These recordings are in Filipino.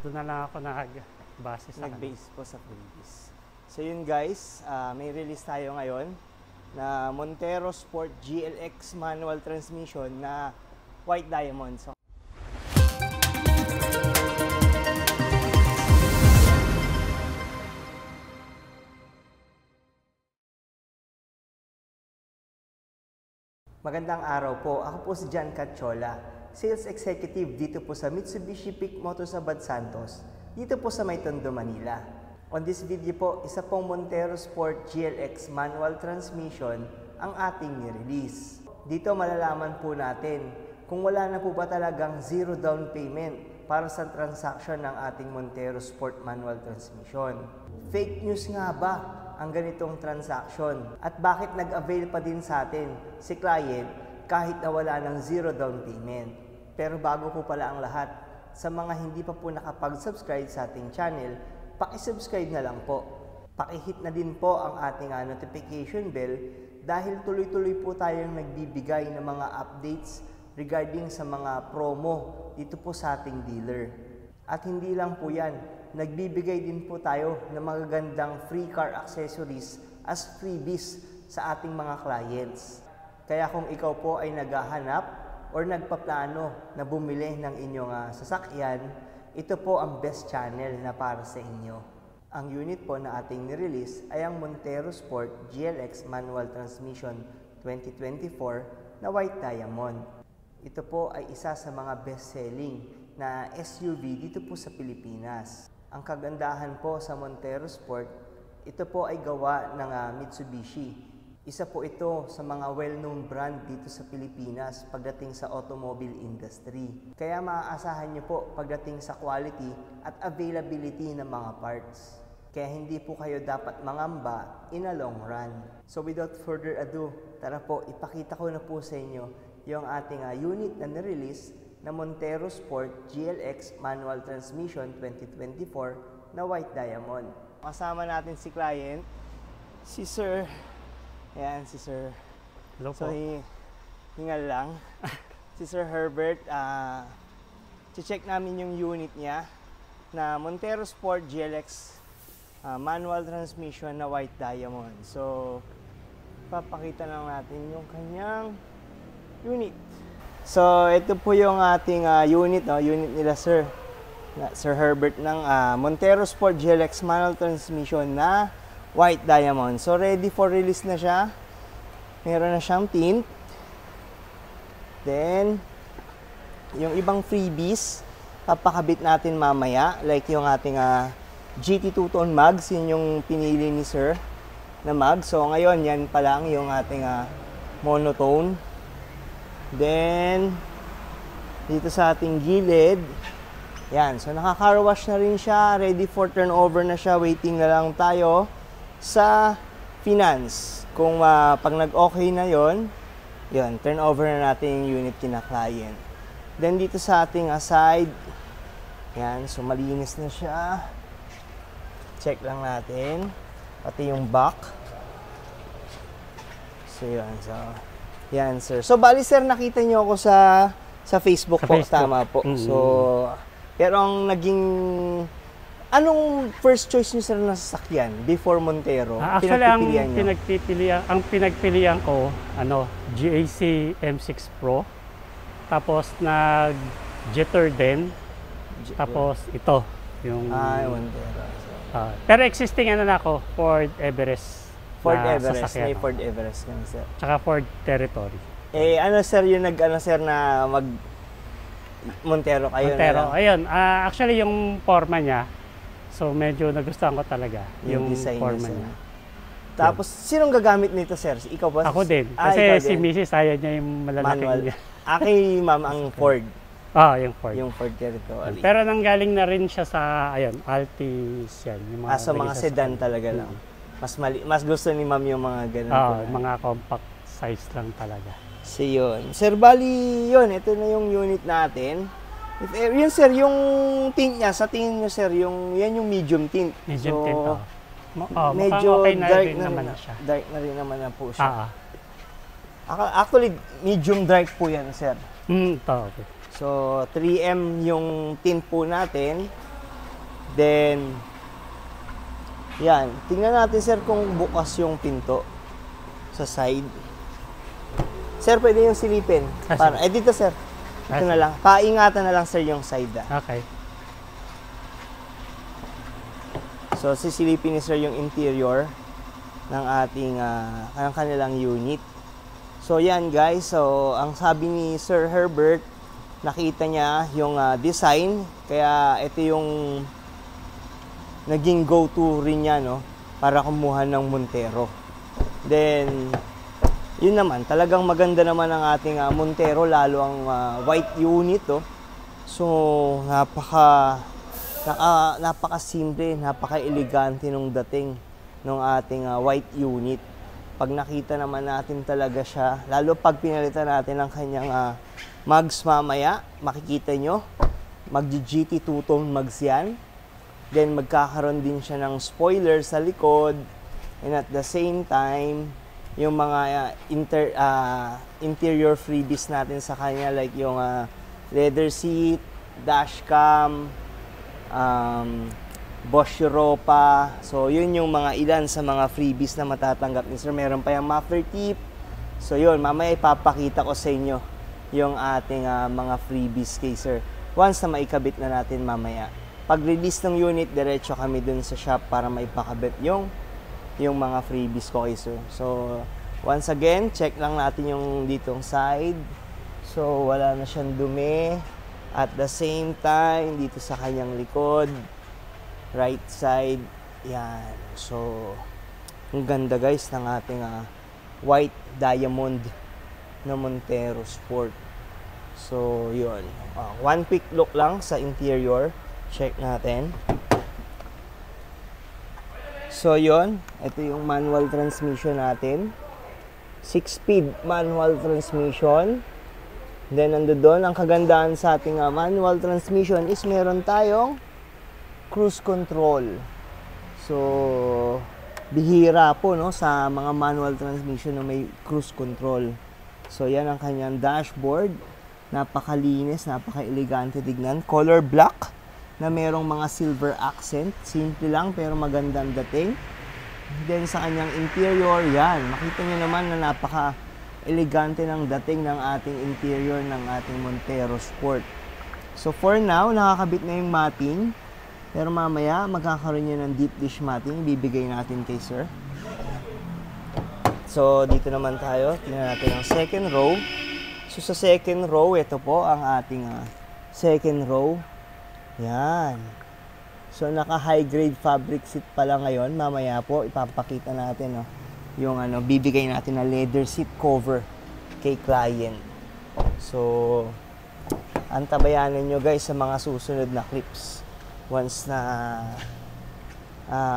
Doon na lang ako nag-base sa Nag-base po sa freebies. So yun guys, may release tayo ngayon na Montero Sport GLX manual transmission na white diamond. So, magandang araw po. Ako po si John Catchola, Sales Executive dito po sa Mitsubishi Peak Motors Abad Santos, dito po sa May Tondo, Manila. On this video po, isa pong Montero Sport GLX manual transmission ang ating ni-release. Dito malalaman po natin kung wala na po ba talagang zero down payment para sa transaction ng ating Montero Sport manual transmission. Fake news nga ba ang ganitong transaction? At bakit nag-avail pa din sa atin si client kahit na wala ng zero down payment? Pero bago po pala ang lahat, sa mga hindi pa po nakapag-subscribe sa ating channel, paki-subscribe na lang po. Paki-hit na din po ang ating notification bell dahil tuloy-tuloy po tayong nagbibigay ng mga updates regarding sa mga promo dito po sa ating dealer. At hindi lang po yan, nagbibigay din po tayo ng mga gandang free car accessories as freebies sa ating mga clients. Kaya kung ikaw po ay naghahanap or nagpaplano na bumili ng inyong sasakyan, ito po ang best channel na para sa inyo. Ang unit po na ating nirelease ay ang Montero Sport GLX Manual Transmission 2024 na White Diamond. Ito po ay isa sa mga best-selling na SUV dito po sa Pilipinas. Ang kagandahan po sa Montero Sport, ito po ay gawa ng Mitsubishi. Isa po ito sa mga well-known brand dito sa Pilipinas pagdating sa automobile industry. Kaya maaasahan nyo po pagdating sa quality at availability ng mga parts. Kaya hindi po kayo dapat mangamba in a long run. So without further ado, tara po, ipakita ko na po sa inyo yung ating unit na nirelease na Montero Sport GLX Manual Transmission 2024 na White Diamond. Kasama natin si client, si Sir. Ayan, si Sir. Hello po. So, hingal lang. Si Sir Herbert, check namin yung unit niya na Montero Sport GLX manual transmission na White Diamond. So, papakita lang natin yung kanyang unit. So, ito po yung ating unit, no? Unit nila Sir Herbert ng Montero Sport GLX manual transmission na White Diamond. So, ready for release na siya. Meron na siyang tint. Then, yung ibang freebies, papakabit natin mamaya. Like yung ating GT two-tone mags. Yun yung pinili ni Sir na mag. So, ngayon, yan pa lang yung ating monotone. Then, dito sa ating gilid, yan. So, nakaka-car wash na rin siya. Ready for turnover na siya. Waiting na lang tayo sa finance. Kung pag nag-okay na yon, turn over na natin yung unit kina client. Then dito sa ating side, yan, so malinis na siya. Check lang natin. Pati yung back. So yun, so yan sir. So bali sir, nakita nyo ako sa Facebook po. Tama po. Mm-hmm. So, pero ang naging anong first choice niyo sir na sasakyan before Montero? Actually, ang pinagpilian ko, GAC M6 Pro. Tapos nag-Jetter din. Tapos ito, yung Montero. Pero existing na ako, Ford Everest. Ford Everest, may Ford Everest yan sir. Tsaka Ford Territory. Sir, yung sir na Montero kayo Montero, na ayun. Actually, yung forma niya, so medyo nagustuhan ko talaga yung forma niya. Tapos, sinong gagamit nito, sir? Ikaw ba? Ako din. Kasi si Mrs. ayaw niya yung malalaking niya. Aki, ma'am, ang Ford. Yung Ford. Yung Ford Territory. Pero nanggaling na rin siya sa, Altis yan. Yung mga so mga sedan talaga lang. Mas gusto ni ma'am yung mga ganun. Mga compact size lang talaga. So yun. Sir, bali yun. Ito na yung unit natin. Yun sir, yung tint niya, sa tingin nyo sir, yan yung medium tint. Medium tint, medyo okay na dark rin naman na siya. Dark na rin naman na po siya. Actually, medium dark po yan sir. Okay. So, 3M yung tint po natin. Then, yan. Tingnan natin, sir, kung bukas yung pinto sa side. Sir, pwede yung silipin. Para, dito, sir. Dito na lang. Paingatan na lang, sir, yung side. Okay. So, sisilipin ni sir yung interior ng ating ng kanilang unit. So, yan, guys. So, ang sabi ni Sir Herbert, nakita niya yung design. Kaya, ito yung naging go-to rin niya, no? Para kumuha ng Montero. Then, yun naman, talagang maganda naman ang ating Montero, lalo ang white unit, oh. So, napaka-simple, napaka-elegante nung dating ng ating white unit. Pag nakita naman natin talaga siya, lalo pag pinalitan natin ang kanyang mags mamaya, makikita nyo, mag-GT two-tone mags yan. Then, magkakaroon din siya ng spoiler sa likod. And at the same time, yung mga interior freebies natin sa kanya, like yung leather seat, dashcam, Bosch Europa. So, yun yung mga ilan sa mga freebies na matatanggap ni sir. Meron pa yung muffler tip. So, yun. Mamaya ipapakita ko sa inyo yung ating mga freebies kay sir. Once na maikabit na natin mamaya. Pag-release ng unit, diretso kami dun sa shop para maipakabit yung mga freebies ko kay sir. So, once again, check lang natin yung ditong side. So, wala na siyang dumi. At the same time, dito sa kanyang likod, right side, yan. So, ang ganda guys ng ating white diamond na Montero Sport. So, yun. One quick look lang sa interior. Check natin. So, yun. Ito yung manual transmission natin. 6-speed manual transmission. Then, ando doon, ang kagandahan sa ating manual transmission is meron tayong cruise control. So, bihira po, no, sa mga manual transmission na may cruise control. So, yan ang kanyang dashboard. Napakalinis, napaka-elegante tignan. Color black na merong mga silver accent. Simple lang pero magandang dating. Then, sa kanyang interior, yan. Makita nyo naman na napaka-elegante ng dating ng ating interior ng ating Montero Sport. So, for now, nakakabit na yung matting. Pero mamaya, magkakaroon niya ng deep dish matting. Bibigay natin kay sir. So, dito naman tayo. Tingnan natin ang second row. So, sa second row, ito po ang ating second row. Yan. So, naka-high grade fabric seat pala ngayon. Mamaya po, ipapakita natin, no, yung bibigay natin na leather seat cover kay client. So, antabayanan nyo guys sa mga susunod na clips. Once na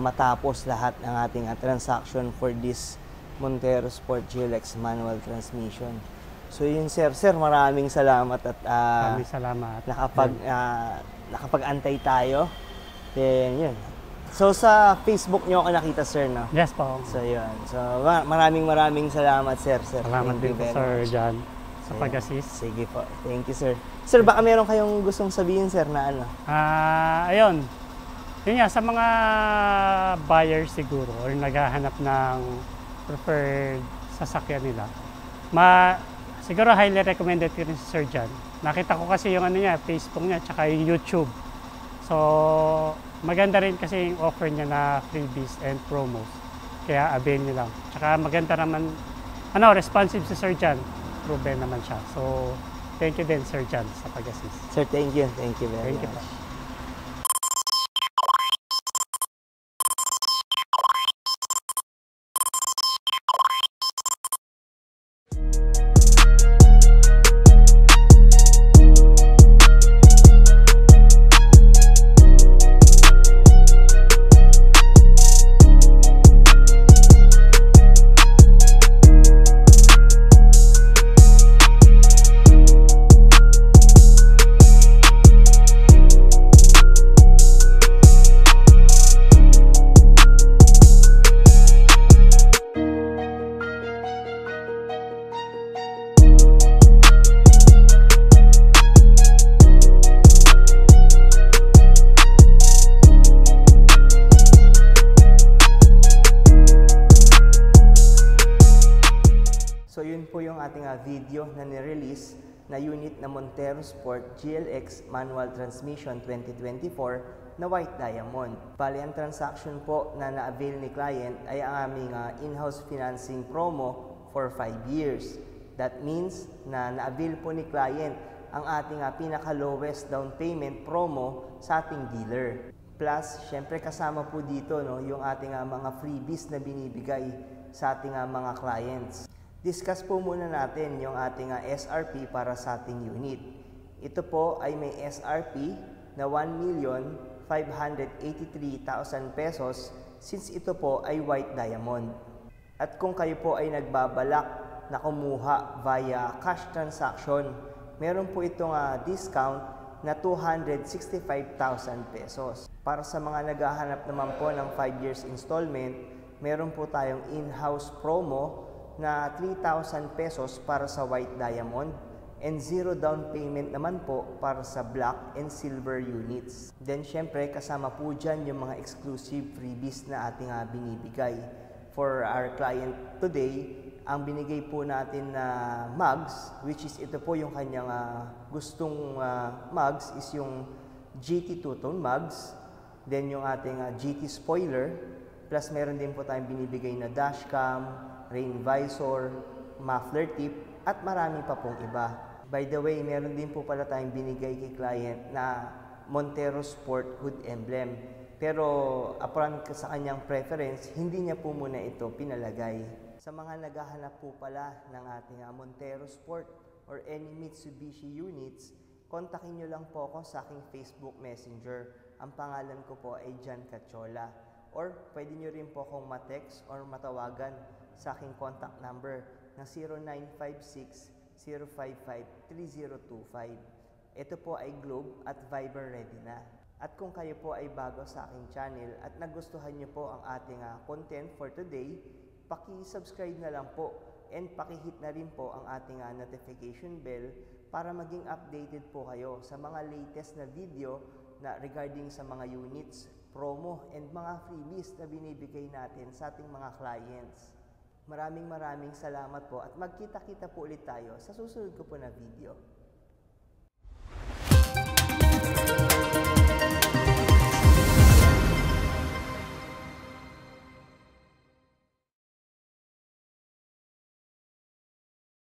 matapos lahat ng ating transaction for this Montero Sport GLX manual transmission. So yun sir, maraming salamat at maraming salamat. Nakapag-antay tayo. Then yun. So sa Facebook nyo ako nakita sir, no? Yes po. So yun. So maraming salamat sir. Salamat din po sir John sa pag-assist. Sige po. Thank you sir. Sir, baka meron kayong gustong sabihin, sir, na ano? Ayun. Yun nga, sa mga buyers siguro or naghahanap ng preferred sasakyan nila, siguro highly recommended ko rin si Sir John. Nakita ko kasi yung Facebook niya, tsaka yung YouTube. So, maganda rin kasi yung offer niya na freebies and promos. Kaya avail nyo lang. Tsaka maganda naman, responsive si Sir John. Proven naman siya. So, thank you din, Sir John, sa pag-assist. Sir, thank you. Thank you very much. Thank you. ating video na nirelease na unit na Montero Sport GLX Manual Transmission 2024 na White Diamond. Bali, ang transaction po na na-avail ni client ay ang aming in-house financing promo for 5 years. That means na na-avail po ni client ang ating pinaka-lowest down payment promo sa ating dealer. Plus, syempre kasama po dito yung ating mga freebies na binibigay sa ating mga clients. Discuss po muna natin yung ating SRP para sa ating unit. Ito po ay may SRP na 1,583,000 pesos since ito po ay White Diamond. At kung kayo po ay nagbabalak na kumuha via cash transaction, meron po itong discount na 265,000 pesos. Para sa mga naghahanap naman po ng 5 years installment, meron po tayong in-house promo na 3,000 pesos para sa White Diamond and 0 down payment naman po para sa Black and Silver units. Then syempre kasama po dyan yung mga exclusive freebies na ating binibigay. For our client today, ang binigay po natin na mugs, which is ito po yung kanyang gustong mugs, is yung GT two-tone mugs, then yung ating GT spoiler, plus meron din po tayong binibigay na dashcam, rain visor, muffler tip, at marami pa pong iba. By the way, meron din po pala tayong binigay kay client na Montero Sport hood emblem. Pero upon sa kanyang preference, hindi niya po muna ito pinalagay. Sa mga naghahanap po pala ng ating Montero Sport or any Mitsubishi units, kontakin nyo lang po ako sa aking Facebook Messenger. Ang pangalan ko po ay Jan Cachola. Or pwede nyo rin po akong ma-text or matawagan sa aking contact number na 0956-055-3025. Ito po ay Globe at Viber ready na. At kung kayo po ay bago sa aking channel at nagustuhan nyo po ang ating content for today, paki-subscribe na lang po and paki-hit na rin po ang ating notification bell para maging updated po kayo sa mga latest na video na regarding sa mga units, promo, and mga freebies na binibigay natin sa ating mga clients. Maraming salamat po at magkita-kita po ulit tayo sa susunod ko po na video.